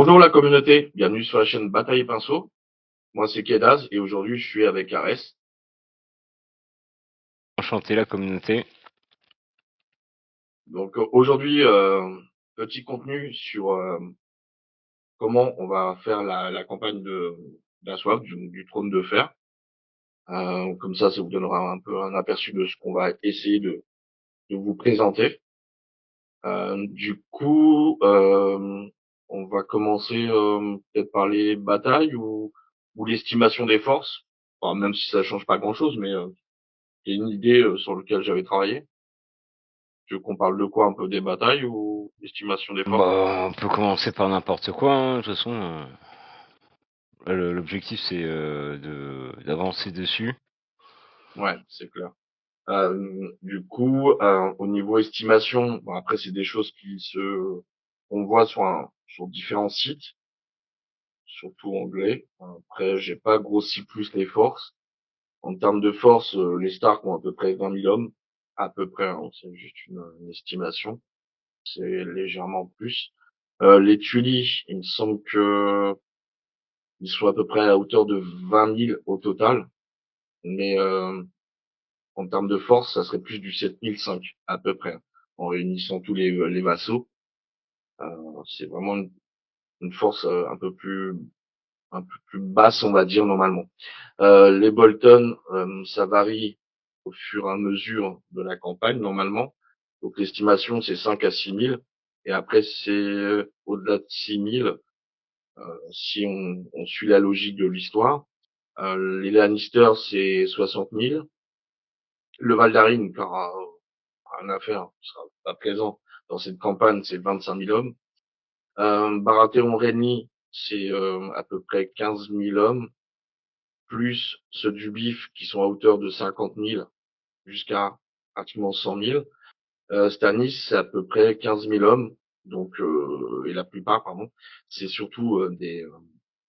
Bonjour la communauté, bienvenue sur la chaîne Bataille et Pinceau. Moi c'est Kedaz et aujourd'hui je suis avec Arès. Enchanté la communauté. Donc aujourd'hui, petit contenu sur comment on va faire la campagne de d'Aswap, du trône de fer. Comme ça vous donnera un peu un aperçu de ce qu'on va essayer de vous présenter. On va commencer peut-être par les batailles ou l'estimation des forces. Enfin, même si ça change pas grand-chose, mais il y a une idée sur laquelle j'avais travaillé. Tu veux qu'on parle de quoi, un peu des batailles ou estimation des forces? Bah, on peut commencer par n'importe quoi, hein. De toute façon, l'objectif c'est d'avancer dessus. Ouais, c'est clair. Au niveau estimation, bon, après c'est des choses on voit sur différents sites, surtout anglais. Après, j'ai pas grossi plus les forces. En termes de force, les Stark ont à peu près 20 000 hommes, à peu près, hein, c'est juste une estimation. C'est légèrement plus. Les Tully, il me semble que ils sont à peu près à la hauteur de 20 000 au total, mais en termes de force, ça serait plus du 7 500 à peu près, en réunissant tous les vassaux. C'est vraiment une force un peu plus basse, on va dire normalement. Les Bolton, ça varie au fur et à mesure de la campagne normalement. Donc l'estimation c'est 5 à 6 000, et après c'est au-delà de 6 000 si on suit la logique de l'histoire. Les Lannister c'est 60 000. Le Val d'Arin, qui aura rien à faire, ne sera pas présent dans cette campagne, c'est 25 000 hommes. Baratheon Renly, c'est à peu près 15 000 hommes, plus ceux du Bif qui sont à hauteur de 50 000 jusqu'à pratiquement 100 000. Stannis, c'est à peu près 15 000 hommes, donc et la plupart, pardon, c'est surtout des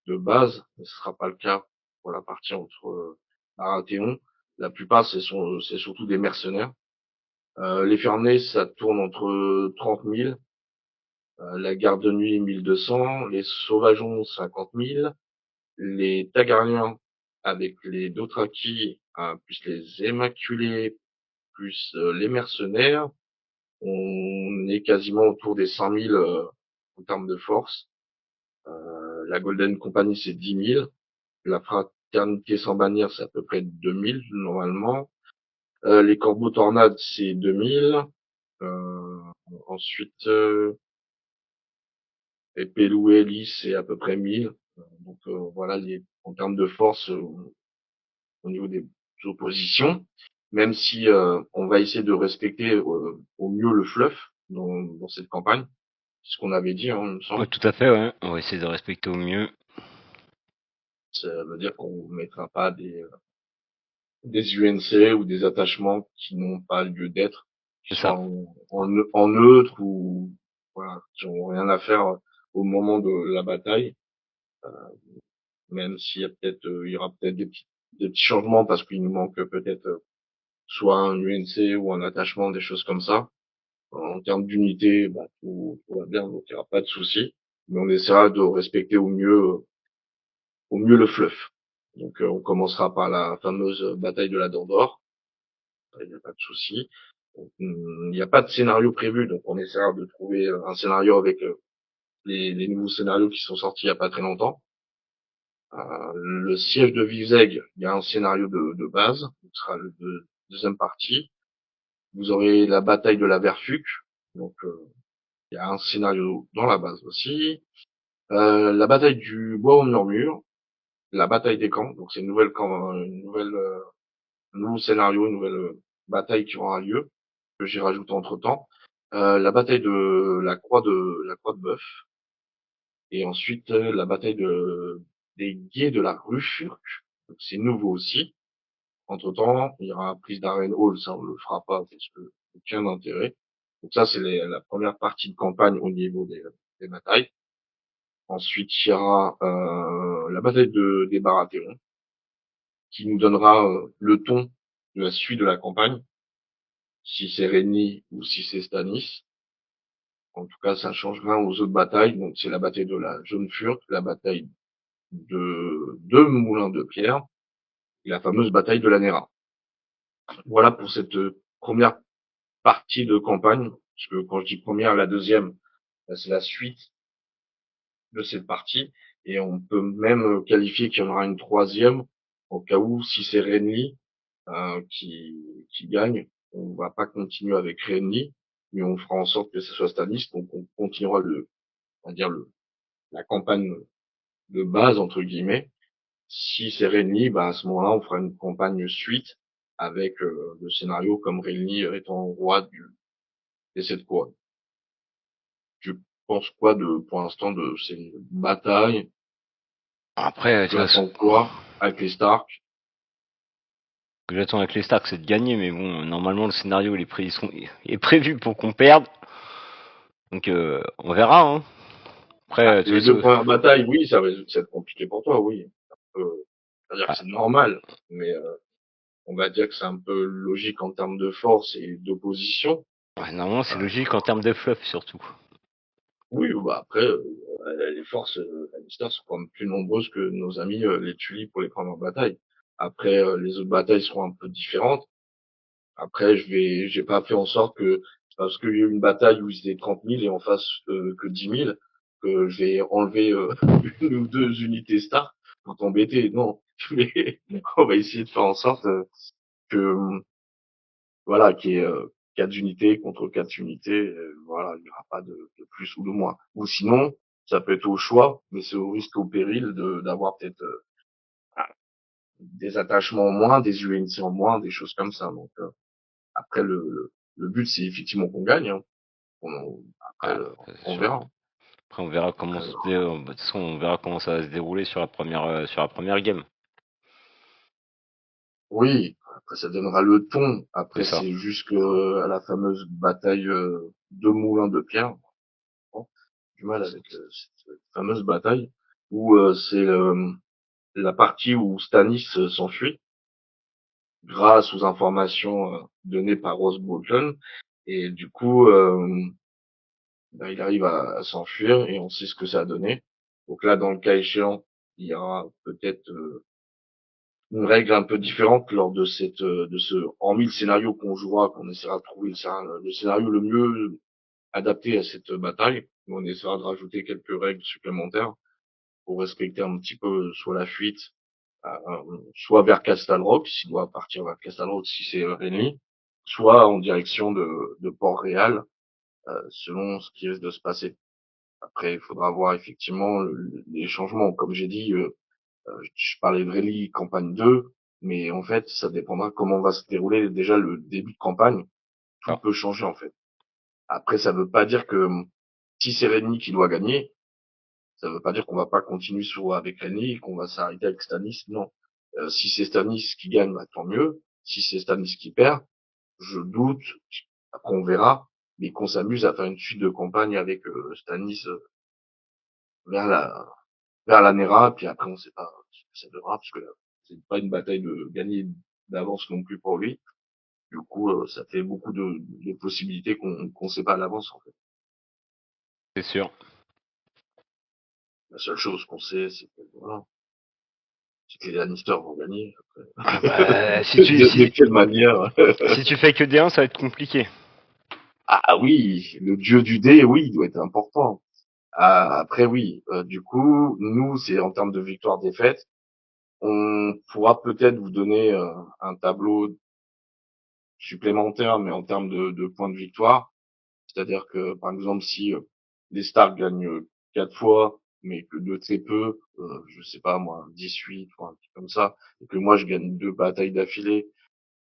de base. Ce sera pas le cas pour la partie entre Baratheon. La plupart, c'est surtout des mercenaires. Les fermiers, ça tourne entre 30 000, la garde de nuit 1200, les sauvageons 50 000, les Targaryens avec les Dothraki, plus les Immaculés, plus les mercenaires, on est quasiment autour des 100 000 en termes de force. La Golden Company, c'est 10 000. La Fraternité sans bannière, c'est à peu près 2 000 normalement. Les Corbeaux Tornades, c'est 2 000. Euh, ensuite, et Pelou et Ellis, c'est à peu près 1000. Donc voilà, en termes de force au niveau des oppositions, même si on va essayer de respecter au mieux le fluff dans cette campagne, c'est ce qu'on avait dit, hein, il me Ouais, semble. tout à fait, ouais. On va essayer de respecter au mieux. Ça veut dire qu'on ne mettra pas des UNC ou des attachements qui n'ont pas lieu d'être, qui C'est soient ça. en neutre ou voilà, qui n'ont rien à faire au moment de la bataille. Même s'il y a peut-être, il y aura peut-être des petits changements parce qu'il nous manque peut-être soit un UNC ou un attachement, des choses comme ça. En termes d'unité, bah, tout va bien, donc il n'y aura pas de souci. Mais on essaiera de respecter au mieux le fluff. Donc on commencera par la fameuse bataille de la Dent d'Or. Il n'y a pas de souci. Il n'y a pas de scénario prévu, donc on essaiera de trouver un scénario avec les nouveaux scénarios qui sont sortis il n'y a pas très longtemps. Le siège de Vizeg, il y a un scénario de base, ce sera deuxième partie. Vous aurez la bataille de la Verfuc, donc il y a un scénario dans la base aussi. La bataille du Bois au Murmure, la bataille des camps, donc c'est un nouveau scénario, une nouvelle bataille qui aura lieu, que j'ai rajouté entre temps. La bataille de la Croix de Bœuf, et ensuite la bataille des guets de la Rufurque, donc c'est nouveau aussi. Entre-temps, il y aura prise d'Arène Hall, ça on le fera pas parce que aucun intérêt. Donc ça, c'est la première partie de campagne au niveau des batailles. Ensuite, il y aura la bataille des Baratheons, qui nous donnera le ton de la suite de la campagne, si c'est Renly ou si c'est Stannis. En tout cas, ça change rien aux autres batailles. Donc, c'est la bataille de la Jaune Furque, la bataille de deux moulins de pierre et la fameuse bataille de la Nera. Voilà pour cette première partie de campagne. Parce que quand je dis première, la deuxième, c'est la suite de cette partie. Et on peut même qualifier qu'il y en aura une troisième, au cas où, si c'est Renly qui gagne, on va pas continuer avec Renly, mais on fera en sorte que ce soit Stannis. Donc on continuera on va dire la campagne de base, entre guillemets. Si c'est Renly, bah à ce moment-là, on fera une campagne suite avec le scénario comme Renly étant roi des sept couronnes. Tu penses quoi pour l'instant de ces batailles? Après, de toute Tu façon, attends quoi avec les Stark? ce que j'attends avec les Stark, c'est de gagner, mais bon, normalement, le scénario est prévu pour qu'on perde. Donc, on verra, hein. Après, de toute Les deux façon, premières batailles, oui, ça va être compliqué pour toi, oui. C'est-à-dire que ah, c'est normal, mais on va dire que c'est un peu logique en termes de force et d'opposition. ouais, normalement, c'est Euh, logique en termes de fluff, surtout. oui, bah après, les forces Lannister sont quand même plus nombreuses que nos amis les Tully pour les premières batailles. Après, les autres batailles seront un peu différentes. Après, j'ai pas fait en sorte que parce qu'il y a eu une bataille où ils étaient 30 000 et en face que 10 000, que je vais enlever une ou deux unités Star pour t'embêter. Non, mais on va essayer de faire en sorte que voilà, qu'il y ait 4 unités contre 4 unités. Voilà, il n'y aura pas de plus ou de moins. Ou sinon, ça peut être au choix, mais c'est au risque, au péril d'avoir peut-être des attachements en moins, des UNC en moins, des choses comme ça. Donc après, le but, c'est effectivement qu'on gagne. Hein. Après, Ah, c'est on sûr. verra. Après, on verra Après, de toute façon, on verra comment ça va se dérouler sur la première game. oui, après, ça donnera le ton. C'est Après, ça. c'est juste que à la fameuse bataille de Moulins de Pierre, bon, du mal avec cette fameuse bataille, où c'est la partie où Stannis s'enfuit grâce aux informations données par Roose Bolton. Et du coup, bah, il arrive à s'enfuir et on sait ce que ça a donné. Donc là, dans le cas échéant, il y aura peut-être une règle un peu différente lors de hormis le scénario qu'on jouera, qu'on essaiera de trouver le scénario le mieux adapté à cette bataille. On essaiera de rajouter quelques règles supplémentaires pour respecter un petit peu soit la fuite, soit vers Castle Rock, s'il doit partir vers Castle Rock si c'est Renly, soit en direction de Port-Réal, selon ce qui risque de se passer. Après, il faudra voir effectivement les changements. Comme j'ai dit, je parlais de Rally campagne 2, mais en fait, ça dépendra comment va se dérouler déjà le début de campagne. Tout Ah, peut changer en fait. Après, ça veut pas dire que si c'est Renly qui doit gagner, ça veut pas dire qu'on va pas continuer avec Renly et qu'on va s'arrêter avec Stannis. Non. Si c'est Stannis qui gagne, bah, tant mieux. Si c'est Stannis qui perd, je doute. Après, on verra. Mais qu'on s'amuse à faire une suite de campagne avec Stannis vers la Nera, puis après on sait pas ce que ça donnera, parce que c'est pas une bataille de gagner d'avance non plus pour lui. Du coup, ça fait beaucoup de possibilités qu'on sait pas à l'avance en fait. c'est sûr. La seule chose qu'on sait, c'est que voilà, c'est que les Lannister vont gagner. Ah bah, De quelle manière? si tu fais que D1, ça va être compliqué. Ah oui, le dieu du dé, oui, il doit être important. Ah, après oui, du coup, nous, c'est en termes de victoire-défaite, on pourra peut-être vous donner un tableau supplémentaire, mais en termes de points de victoire. C'est-à-dire que, par exemple, si les Stars gagnent 4 fois, mais que de très peu, je sais pas moi, 18 ou un truc comme ça, et que moi je gagne deux batailles d'affilée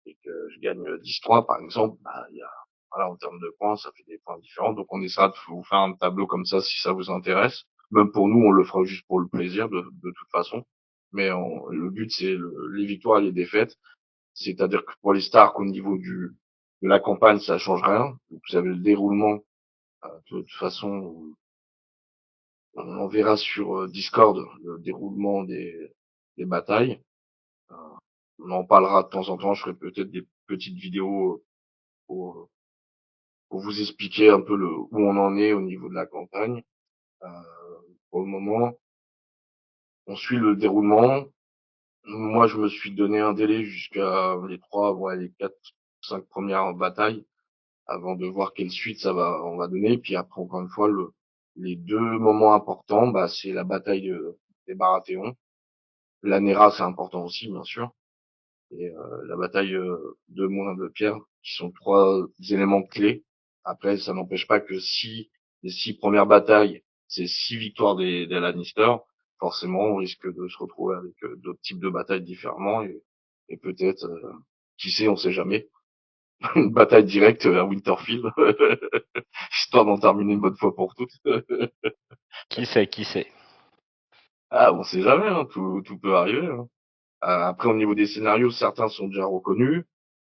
et que je gagne 10-3 par exemple, bah il y a voilà, en termes de points, ça fait des points différents. Donc on essaiera de vous faire un tableau comme ça si ça vous intéresse. Même pour nous, on le fera juste pour le plaisir de toute façon. Mais le but c'est les victoires et les défaites. C'est-à-dire que pour les Stars, au niveau de la campagne, ça change rien. Donc, vous avez le déroulement. De toute façon, on verra sur Discord le déroulement des batailles. Euh, on en parlera de temps en temps. Je ferai peut-être des petites vidéos pour, pour vous expliquer un peu où on en est au niveau de la campagne. Euh, pour le moment, on suit le déroulement. Moi, je me suis donné un délai jusqu'à les 3, ouais, les 4, 5 premières batailles avant de voir quelle suite on va donner. Puis après, encore une fois, les deux moments importants, bah, c'est la bataille des Baratheons. La Nera, c'est important aussi, bien sûr. Et la bataille de Moulin de Pierre, qui sont trois éléments clés. Après, ça n'empêche pas que si les 6 premières batailles, c'est 6 victoires des Lannister, forcément, on risque de se retrouver avec d'autres types de batailles différemment et peut-être, qui sait, on sait jamais, une bataille directe à Winterfell, histoire d'en terminer une bonne fois pour toutes. Qui sait, qui sait. Ah, on sait jamais, hein, tout peut arriver. Hein. Après, au niveau des scénarios, certains sont déjà reconnus.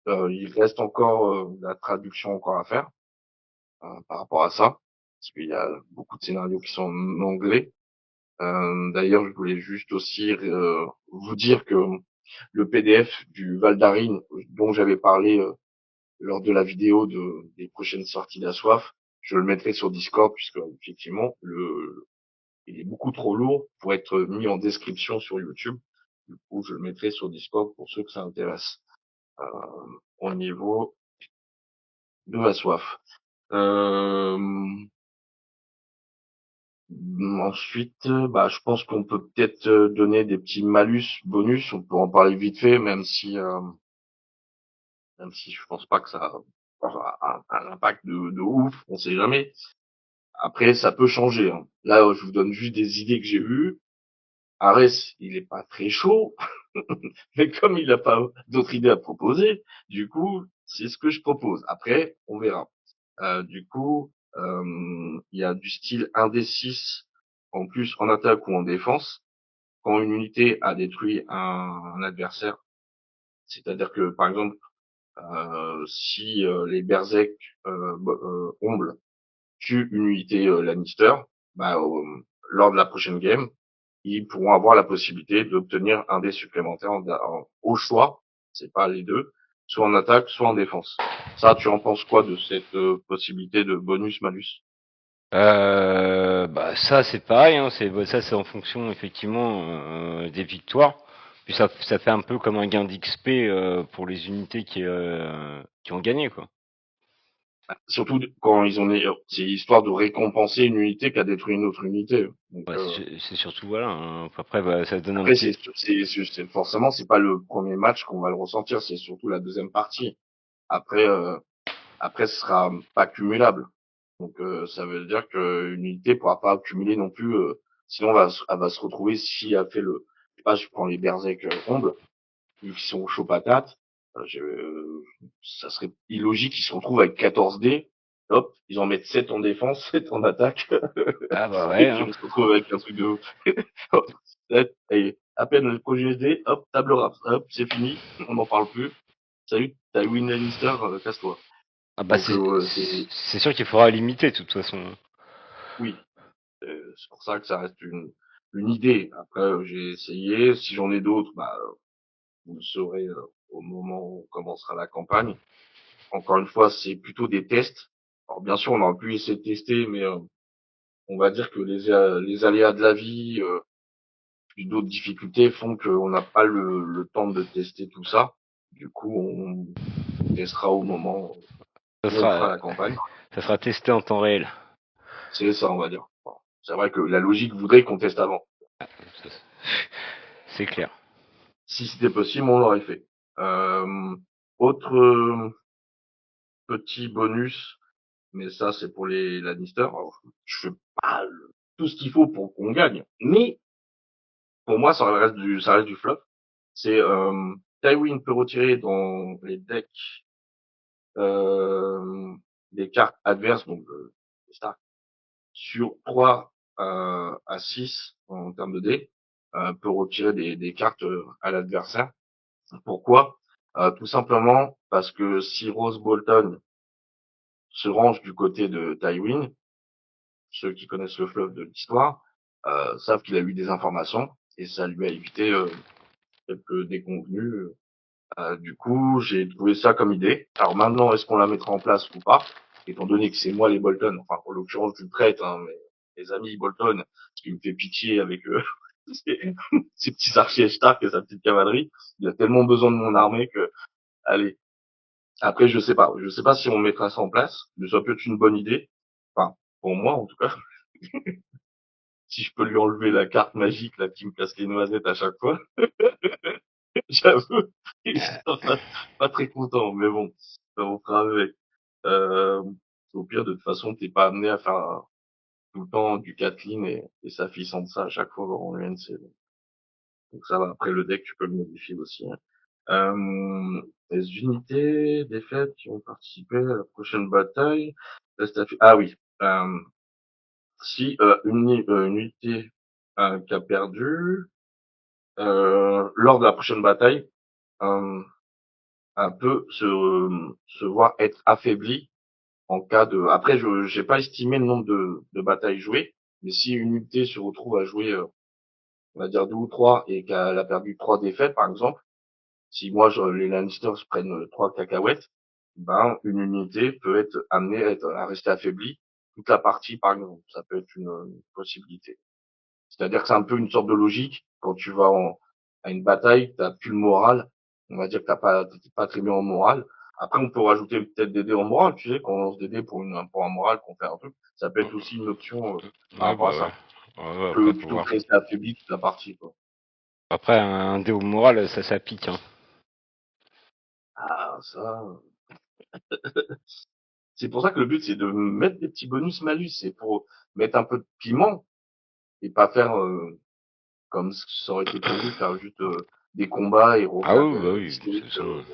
Il reste encore la traduction encore à faire par rapport à ça, parce qu'il y a beaucoup de scénarios qui sont en anglais. D'ailleurs, je voulais juste aussi vous dire que le PDF du Valdarine dont j'avais parlé lors de la vidéo des prochaines sorties d'Assoif, je le mettrai sur Discord puisque effectivement il est beaucoup trop lourd pour être mis en description sur YouTube. Du coup, je le mettrai sur Discord pour ceux que ça intéresse euh, au niveau de Assoif. Euh, ensuite, bah, je pense qu'on peut peut-être donner des petits malus, bonus. On peut en parler vite fait, même si je pense pas que ça aura un impact de ouf. On sait jamais. Après, ça peut changer. Hein. Là, je vous donne juste des idées que j'ai eues. Arès, il est pas très chaud, mais comme il n'a pas d'autres idées à proposer, du coup, c'est ce que je propose. Après, on verra. Du coup, il y a du style 1d6 en plus en attaque ou en défense. Quand une unité a détruit un adversaire, c'est-à-dire que par exemple, si les Berserk Omble tuent une unité Lannister, bah, lors de la prochaine game, ils pourront avoir la possibilité d'obtenir un dé supplémentaire au choix, c'est pas les deux, soit en attaque, soit en défense. Ça, tu en penses quoi de cette possibilité de bonus-malus? Bah ça c'est pareil, hein, ça c'est en fonction effectivement des victoires. Puis ça fait un peu comme un gain d'XP pour les unités qui ont gagné quoi. Surtout quand c'est histoire de récompenser une unité qui a détruit une autre unité. Donc, Ouais, c'est surtout voilà. Hein. Après bah, ça donne un après, petit. forcément, c'est pas le premier match qu'on va le ressentir, c'est surtout la deuxième partie. Après, après, ce sera pas cumulable. Donc, ça veut dire qu'une unité pourra pas accumuler non plus. Sinon, elle va se retrouver si elle fait je sais pas, je prends les Berserk Ombre, vu qu'ils sont chauds patates. Ça serait illogique qu'ils se retrouvent avec 14 dés. Hop, ils en mettent 7 en défense, 7 en attaque, Ah bah ouais. et puis Hein. on se retrouve avec un truc de hop, 7, et à peine le projet SD, hop, table rase, hop, c'est fini, on n'en parle plus. Salut, t'as Win Lannister, casse-toi. Ah bah Donc, c'est sûr qu'il faudra limiter de toute façon. oui, c'est pour ça que ça reste une idée. Après, j'ai essayé. Si j'en ai d'autres, bah, vous le saurez au moment où on commencera la campagne. Encore une fois, c'est plutôt des tests. Alors bien sûr, on aurait pu essayer de tester, mais on va dire que les aléas de la vie, puis d'autres difficultés font qu'on n'a pas le temps de tester tout ça. Du coup, on testera au moment Ça où on fera sera la campagne. ça sera testé en temps réel. C'est ça, on va dire. Bon, c'est vrai que la logique voudrait qu'on teste avant. C'est clair. Si c'était possible, on l'aurait fait. Autre petit bonus, mais ça c'est pour les Lannister. Alors, je fais pas tout ce qu'il faut pour qu'on gagne, mais pour moi ça reste du flop. C'est Tywin peut retirer dans les decks des cartes adverses, donc les Stark, sur 3 à 6 en termes de dés, peut retirer des cartes à l'adversaire. Pourquoi? Tout simplement parce que si Rose Bolton se range du côté de Tywin, ceux qui connaissent le fleuve de l'histoire savent qu'il a eu des informations et ça lui a évité quelques déconvenues. Du coup, j'ai trouvé ça comme idée. Alors maintenant, est-ce qu'on la mettra en place ou pas? étant donné que c'est moi les Bolton, enfin, en l'occurrence, je prête, hein, mais mes amis Bolton, qui me fait pitié avec ses, ses petits archers Stark et sa petite cavalerie, il a tellement besoin de mon armée que, allez. Après, je sais pas si on mettra ça en place, mais ça peut être une bonne idée. Enfin, pour moi, en tout cas, si je peux lui enlever la carte magique, là, qui me casse les noisettes à chaque fois, j'avoue, il sera pas très content, mais bon, on fera avec. Euh, Au pire, de toute façon, t'es pas amené à faire tout le temps du Kathleen et sa fille sans ça à chaque fois en UNC. Donc ça va. Après, le deck, tu peux le modifier aussi, hein. Les unités défaites qui ont participé à la prochaine bataille. Ah oui. Si une unité qui a perdu lors de la prochaine bataille, euh, un peu se voir être affaibli en cas de. Après, je j'ai pas estimé le nombre de batailles jouées, mais si une unité se retrouve à jouer, on va dire deux ou trois, et qu'elle a perdu trois défaites, par exemple, si moi les Lannisters prennent trois cacahuètes, ben une unité peut être amenée à rester affaiblie toute la partie, par exemple. Ça peut être une possibilité. C'est-à-dire que c'est un peu une sorte de logique. Quand tu vas à une bataille, t'as plus le moral. On va dire que t'es pas très bien en moral. Après, on peut rajouter peut-être des dés en moral. Tu sais, quand on lance des dés pour un moral, qu'on fait un truc, ça peut être aussi une option par Ouais, rapport à bah ouais. ça. Ouais, ouais, après, faut Plutôt voir. que rester affaibli toute la partie, quoi. Après, un dé au moral, ça pique, hein. Ah, ça. C'est pour ça que le but, c'est de mettre des petits bonus malus. C'est pour mettre un peu de piment et pas faire comme ça aurait été prévu, faire juste des combats et Ah refaire oui, bah oui, de toute historique. façon.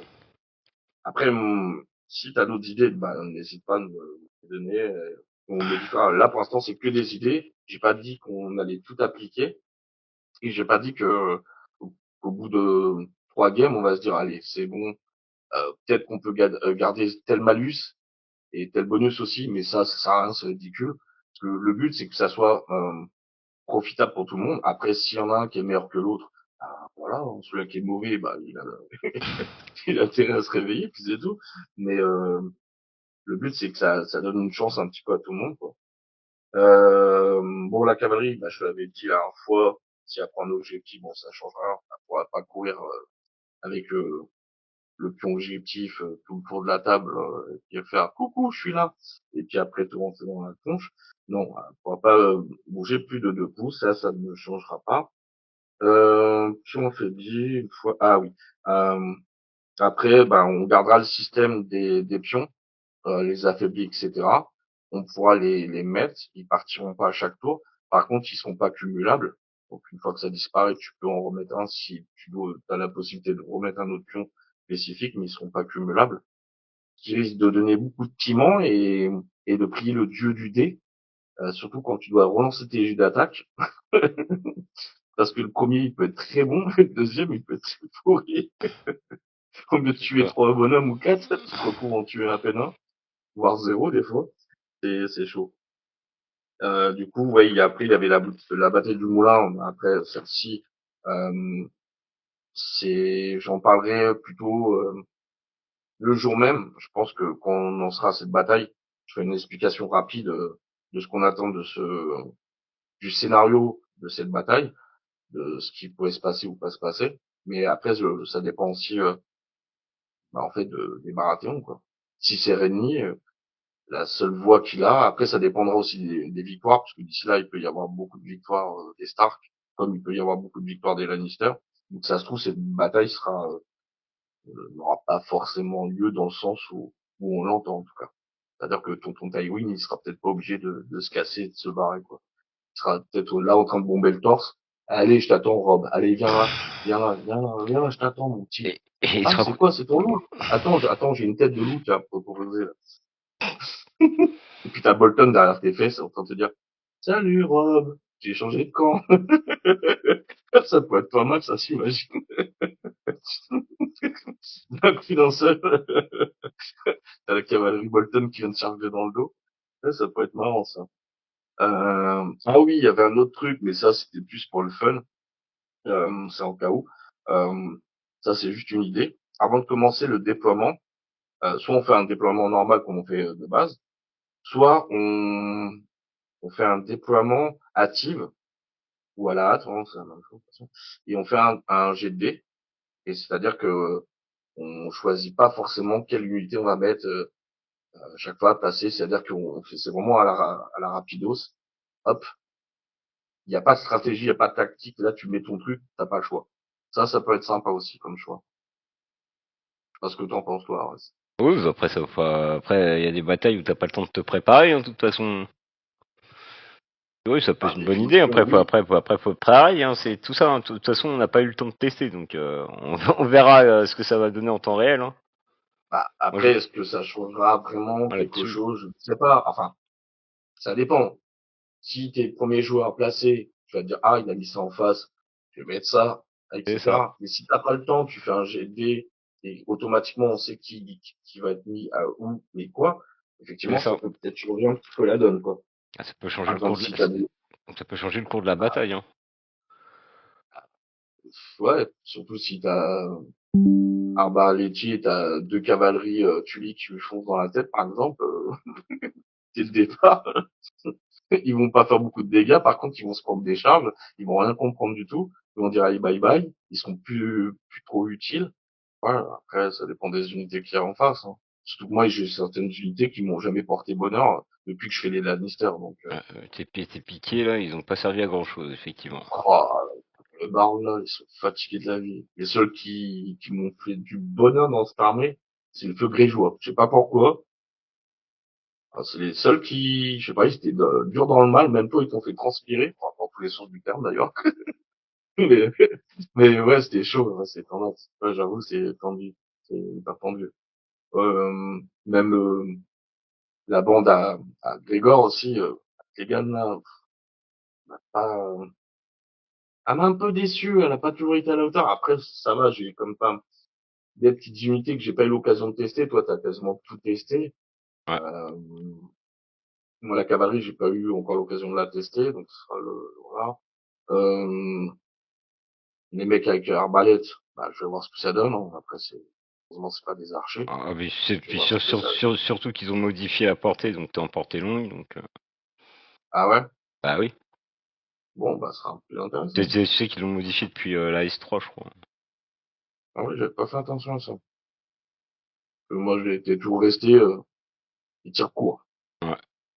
Après, si tu as d'autres idées, bah, n'hésite pas à me les donner. On modifiera. Là, pour l'instant, c'est que des idées. J'ai pas dit qu'on allait tout appliquer. Et j'ai pas dit que au bout de trois games, on va se dire, allez, c'est bon. Peut-être qu'on peut garder tel malus et tel bonus aussi, mais ça sert à rien, c'est ridicule. Parce que le but, c'est que ça soit profitable pour tout le monde. Après, s'il y en a un qui est meilleur que l'autre, bah, voilà, celui qui est mauvais, bah, il a intérêt à se réveiller, puis c'est tout. Mais le but, c'est que ça donne une chance un petit peu à tout le monde, quoi. Bon, la cavalerie, bah, je l'avais dit la dernière fois, si elle prend un objectif, bon, ça changera. Elle pourra pas courir avec le pion objectif tout le tour de la table et faire coucou, je suis là. Et puis après, tout rentrer dans la tronche. Non, elle pourra pas bouger plus de deux pouces, ça ne changera pas. Pion affaibli, une fois. Ah oui. Euh, Après, ben, on gardera le système des pions, les affaiblis, etc. On pourra les mettre, ils partiront pas à chaque tour. Par contre, ils seront pas cumulables. Donc, une fois que ça disparaît, tu peux en remettre un si tu as la possibilité de remettre un autre pion spécifique, mais ils seront pas cumulables. Qui risque de donner beaucoup de piment et de prier le dieu du dé, surtout quand tu dois relancer tes jets d'attaque. Parce que le premier, il peut être très bon, et le deuxième, il peut être très pourri. Au lieu de C'est tuer clair. trois bonhommes ou quatre, tu te retrouves en tuer à peine un, voire zéro des fois. C'est chaud. Du coup, ouais, après, il y avait la bataille du Moulin. Après, celle-ci, euh, j'en parlerai plutôt le jour même. Je pense que quand on en sera à cette bataille, je ferai une explication rapide de ce qu'on attend du scénario de cette bataille, de ce qui pourrait se passer ou pas se passer. Mais après, ça dépend aussi, bah, en fait, des Baratheons, quoi. Si c'est Renly, la seule voie qu'il a. Après, ça dépendra aussi des victoires, parce que d'ici là, il peut y avoir beaucoup de victoires des Stark, comme il peut y avoir beaucoup de victoires des Lannister. Donc ça se trouve, cette bataille n'aura pas forcément lieu dans le sens où on l'entend en tout cas. C'est-à-dire que tonton Tywin, il sera peut-être pas obligé de se casser, de se barrer, quoi. Il sera peut-être là en train de bomber le torse. Allez, je t'attends, Rob. Allez, viens là, viens là, viens là, viens là, je t'attends, mon petit. Et il Ah, sera c'est quoi, c'est ton loup? Attends, j'ai une tête de loup, tiens, pour proposer, là. Et puis t'as Bolton derrière tes fesses en train de te dire, salut Rob, j'ai changé de camp. Ça peut être pas mal, ça s'imagine. D'un coup d'un seul, t'as la cavalerie Bolton qui vient de charger dans le dos. Ouais, ça peut être marrant, ça. Ah oui, il y avait un autre truc, mais ça, c'était plus pour le fun. C'est en cas où. Euh, Ça, c'est juste une idée. Avant de commencer le déploiement, soit on fait un déploiement normal comme on fait de base, soit on fait un déploiement hâtive ou à la hâte, vraiment, c'est la même chose, de toute façon. Et on fait un jet de dés, et c'est-à-dire que on choisit pas forcément quelle unité on va mettre à chaque fois à passer, c'est-à-dire qu'on fait, c'est vraiment à la rapidos. Hop, il n'y a pas de stratégie, il n'y a pas de tactique, là tu mets ton truc, t'as pas le choix. Ça peut être sympa aussi comme choix. Je sais pas ce que t'en penses toi. Ouais. Oui, bah après, après, il y a des batailles où t'as pas le temps de te préparer, hein, de toute façon. Oui, ça peut être Enfin, une des bonne choses idée. que oui. Après, faut préparer, hein, c'est tout ça. Hein. De toute façon, on n'a pas eu le temps de tester, donc on verra ce que ça va donner en temps réel. Hein. Bah, Moi, je, après, est-ce que ça changera vraiment quelque là-dessus. chose? Je ne sais pas. Enfin, ça dépend. Si t'es le premier joueur placé, tu vas te dire, ah, il a mis ça en face, je vais mettre ça, C'est ça. etc. Mais si t'as pas le temps, tu fais un GD et automatiquement on sait qui va être mis à où et quoi. C'est Effectivement, ça ça. peut peut-être changer un petit peu la donne, quoi. Ah, ça peut changer Par le exemple, cours de si t'as des, ça peut changer le cours de la bataille. Hein. ouais, surtout si t'as Arbaleti et t'as deux cavaleries Tully qui lui foncent dans la tête, par exemple, dès le départ, ils vont pas faire beaucoup de dégâts. Par contre, ils vont se prendre des charges, ils vont rien comprendre du tout. Ils vont dire allez bye bye. Ils seront plus trop utiles. Voilà. Après, ça dépend des unités qu'il y a en face. Hein. Surtout que moi, j'ai certaines unités qui m'ont jamais porté bonheur depuis que je fais les Lannister. Donc, Tes piqués là, ils ont pas servi à grand chose, effectivement. oh, le baron là, ils sont fatigués de la vie. Les seuls qui m'ont fait du bonheur dans cette armée, c'est le feu grégeois. Je sais pas pourquoi. Ah, c'est les seuls qui, je sais pas, ils étaient durs dans le mal, même toi, ils t'ont fait transpirer, enfin, dans tous les sens du terme d'ailleurs. mais, mais ouais, c'était chaud, ouais, c'est tendance. Ouais, j'avoue, c'est tendu, c'est hyper tendu. Même la bande à Grégor aussi, Clegane là, pas, elle m'a un peu déçu, elle a pas toujours été à la hauteur. Après, ça va, j'ai comme pas des petites unités que j'ai pas eu l'occasion de tester. Toi, t'as quasiment tout testé. Ouais. Euh, Moi, la cavalerie, j'ai pas eu encore l'occasion de la tester, donc ce sera voilà. Euh, les mecs avec arbalète, bah, je vais voir ce que ça donne. Hein. Après, heureusement, c'est pas des archers. Ah, mais Je vais voir ce que ça donne. surtout qu'ils ont modifié la portée, donc t'es en portée longue, donc Ah ouais? bah oui. Bon, bah, ce sera plus Tu, intéressant. tu sais qu'ils l'ont modifié depuis la S3, je crois. Ah oui, j'avais pas fait attention à ça. Moi, j'ai été toujours resté, ils tirent court. Ouais.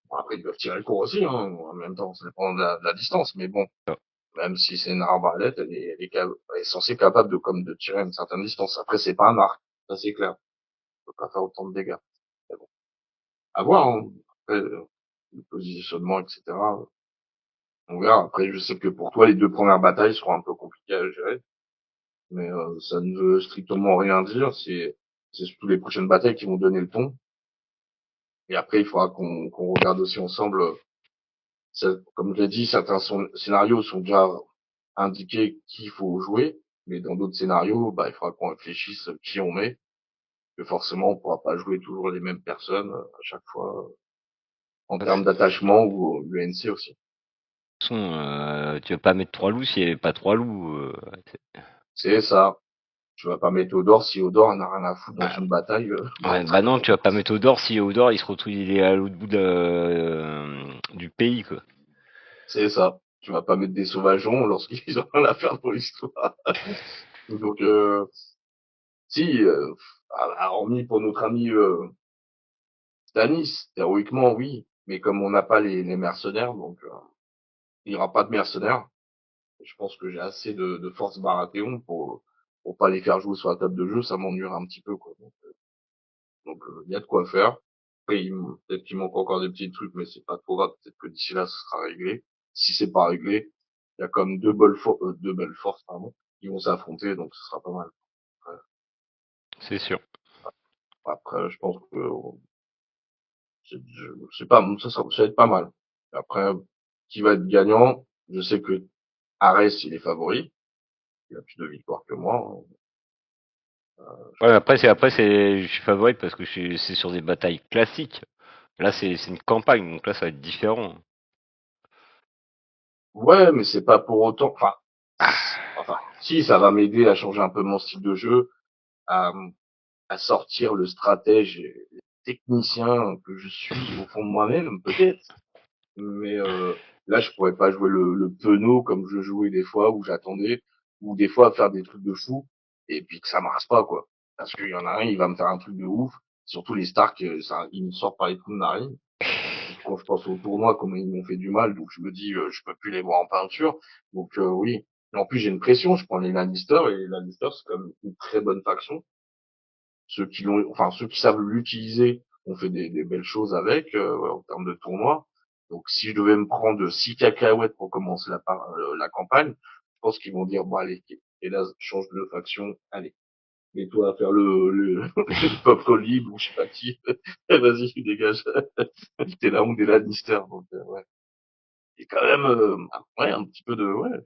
Bon, après, ils peuvent tirer court aussi, hein, en même temps, ça dépend de la distance, mais bon. Ça. Même si c'est une arbalète, elle est censée capable comme de tirer à une certaine distance. Après, c'est pas un arc. Ça, c'est clair. On peut pas faire autant de dégâts. Mais bon. À voir, hein. Après, le positionnement, etc. On verra. Après, je sais que pour toi, les deux premières batailles seront un peu compliquées à gérer. Mais, ça ne veut strictement rien dire. C'est surtout les prochaines batailles qui vont donner le ton. Et après, il faudra qu'on regarde aussi ensemble, comme je l'ai dit, certains scénarios sont déjà indiqués qu'il faut jouer. Mais dans d'autres scénarios, bah, il faudra qu'on réfléchisse qui on met. Que forcément, on pourra pas jouer toujours les mêmes personnes à chaque fois, en De termes d'attachement ou UNC aussi. toute façon, tu vas pas mettre trois loups s'il y avait pas trois loups. C'est ça. Tu vas pas mettre Odor si Odor n'a rien à foutre dans Ah, une bataille. ouais, bah non, tu vas pas mettre Odor si Odor il se retrouve il est à l'autre bout du pays, quoi. C'est ça. Tu vas pas mettre des sauvageons lorsqu'ils ont rien à faire pour l'histoire. Donc, si, hormis pour notre ami Stanis, théoriquement, oui. Mais comme on n'a pas les mercenaires, donc il n'y aura pas de mercenaires. Je pense que j'ai assez de force Baratheon pour pas les faire jouer sur la table de jeu, ça m'ennuierait un petit peu, quoi. Donc, il y a de quoi faire. Après, peut-être qu'il manque encore des petits trucs, mais c'est pas trop grave. Peut-être que d'ici là, ce sera réglé. Si c'est pas réglé, il y a comme deux belles forces, pardon, qui vont s'affronter, donc ce sera pas mal. Ouais. C'est sûr. Après, je pense que c'est pas, ça va être pas mal. Après, qui va être gagnant? Je sais que Arès, il est favori. Il a plus de victoires que moi. Je Ouais, pense que après c'est, je suis favori parce que c'est sur des batailles classiques. Là, c'est une campagne, donc là, ça va être différent. ouais, mais c'est pas pour autant. Ah, Enfin, si, ça va m'aider à changer un peu mon style de jeu, à, à sortir le stratège technicien que je suis au fond de moi-même, peut-être, mais là, je pourrais pas jouer le penaud comme je jouais des fois où j'attendais, ou des fois faire des trucs de fou, et puis que ça marche pas, quoi. Parce qu'il y en a un, il va me faire un truc de ouf, surtout les stars, ça, ils me sortent par les trous de narine. Quand je pense au tournoi, comment ils m'ont fait du mal, donc je me dis, je peux plus les voir en peinture. Donc oui. Et en plus, j'ai une pression, je prends les Lannister, et les Lannister, c'est quand même une très bonne faction. Ceux qui l'ont, enfin, ceux qui savent l'utiliser ont fait des belles choses avec, ouais, en termes de tournoi. Donc si je devais me prendre 6 cacahuètes pour commencer la campagne, je pense qu'ils vont dire, bon allez, et là, change de faction, allez. Et toi à faire le peuple libre, ou je sais pas qui. Vas-y, tu dégages. T'es là, on est Lannister, donc ouais. Et quand même, ouais, un petit peu de, ouais,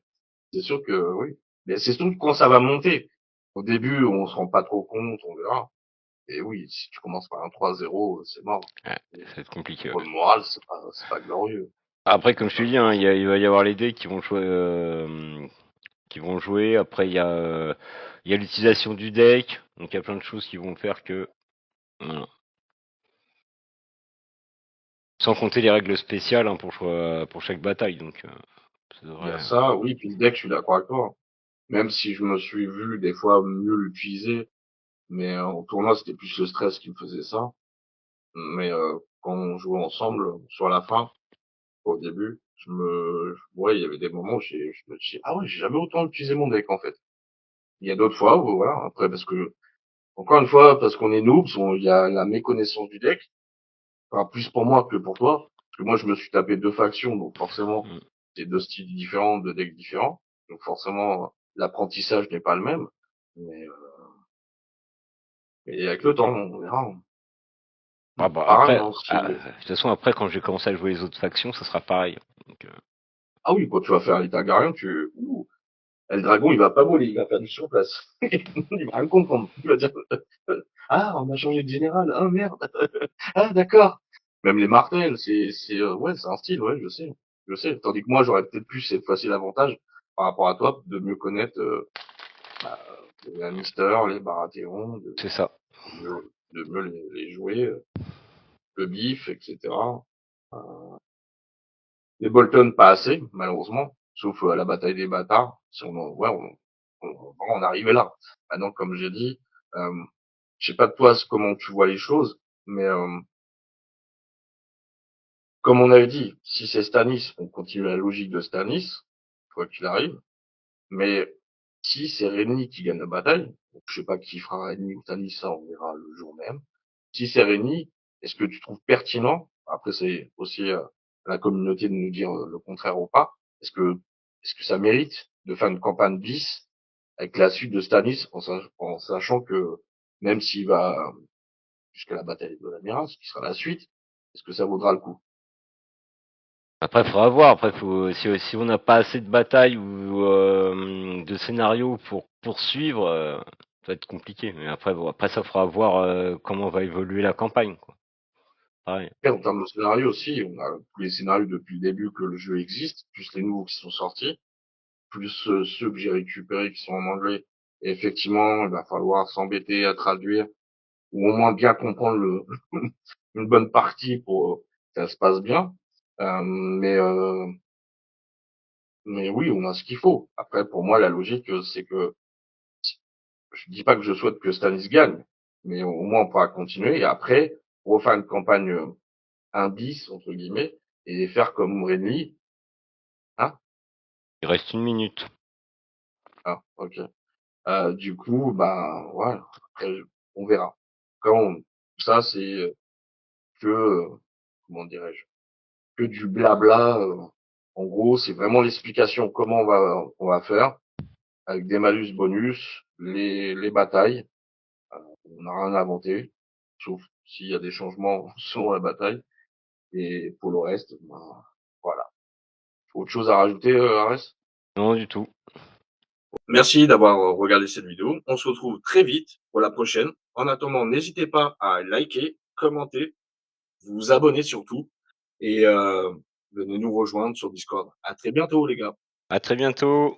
c'est sûr que oui. Mais c'est surtout quand ça va monter. Au début, on se rend pas trop compte, on verra. Et oui, si tu commences par un 3-0, c'est mort. Ouais, Et ça va être compliqué. pour Ouais. le moral, c'est pas glorieux. Après, comme C'est je te pas dis, hein, il va y avoir les dés qui vont jouer. Qui vont jouer. Après, il y a l'utilisation du deck. Donc, il y a plein de choses qui vont faire que. Voilà. Sans compter les règles spéciales hein, pour chaque bataille. Donc, ça Il y a devrait. ça, oui, puis le deck, je suis d'accord avec toi. Même si je me suis vu des fois mieux l'utiliser, mais en tournoi, c'était plus le stress qui me faisait ça. Mais quand on jouait ensemble, sur la fin, au début, ouais, il y avait des moments où je me dis, ah ouais, j'ai jamais autant utilisé mon deck, en fait. Il y a d'autres fois où, voilà, après, parce que, encore une fois, parce qu'on est noobs, il y a la méconnaissance du deck. Enfin, plus pour moi que pour toi. Parce que moi, je me suis tapé deux factions, donc forcément, Mm. c'est deux styles différents, deux decks différents. Donc forcément, l'apprentissage n'est pas le même. Mais et avec le temps, on verra. Ah bah Pareil, après, hein, de toute façon, après, quand j'ai commencé à jouer les autres factions, ça sera pareil. Donc, ah oui, quand tu vas faire les Targaryens, ouh, le dragon, il va pas voler, il va faire du surplace. Il va rien comprendre. Il va dire, ah, on a changé de général. Ah, merde. Ah, d'accord. Même les martels, ouais, c'est un style, ouais, je sais. Je sais. Tandis que moi, j'aurais peut-être plus cette fois-ci l'avantage, par rapport à toi, de mieux connaître, bah, les Lannister, les Baratheon, c'est ça. de mieux les jouer, le bif, etc. Euh, les Bolton, pas assez, malheureusement. Sauf à la bataille des bâtards. Si ouais, on arrivait là. Maintenant, comme j'ai dit, je sais pas de toi comment tu vois les choses, mais comme on avait dit, si c'est Stanis, on continue la logique de Stanis, quoi qu'il arrive. Mais si c'est Renly qui gagne la bataille, donc je sais pas qui fera Renly ou Stanis, ça on verra le jour même. Si c'est Renly, est-ce que tu trouves pertinent, après c'est aussi à la communauté de nous dire le contraire ou pas, est-ce que ça mérite de faire une campagne bis avec la suite de Stanis en sachant que même s'il va jusqu'à la bataille de l'Amiral, ce qui sera la suite, est-ce que ça vaudra le coup? Après, faudra voir. Après, si on n'a pas assez de batailles ou de scénarios pour poursuivre, ça va être compliqué. Mais après, bon, après ça fera voir comment va évoluer la campagne. Quoi. Pareil. Et en termes de scénario aussi, on a tous les scénarios depuis le début que le jeu existe, plus les nouveaux qui sont sortis, plus ceux que j'ai récupérés qui sont en anglais. Et effectivement, il va falloir s'embêter à traduire, ou au moins bien comprendre une bonne partie pour que ça se passe bien. Mais oui, on a ce qu'il faut. Après, pour moi, la logique, c'est que je dis pas que je souhaite que Stanis gagne, mais au moins on pourra continuer et après refaire une campagne un bis entre guillemets et faire comme Renly, hein? Il reste une minute. Ah, ok. Du coup, bah ouais, après, on verra. Quand ça c'est que comment dirais-je, que du blabla. En gros, c'est vraiment l'explication comment on va faire avec des malus bonus, les batailles. On n'a rien inventé, sauf s'il y a des changements selon la bataille. Et pour le reste, ben, voilà. Autre chose à rajouter, Arès? Non, du tout. Merci d'avoir regardé cette vidéo. On se retrouve très vite pour la prochaine. En attendant, n'hésitez pas à liker, commenter, vous abonner surtout et venez nous rejoindre sur Discord. À très bientôt, les gars. À très bientôt.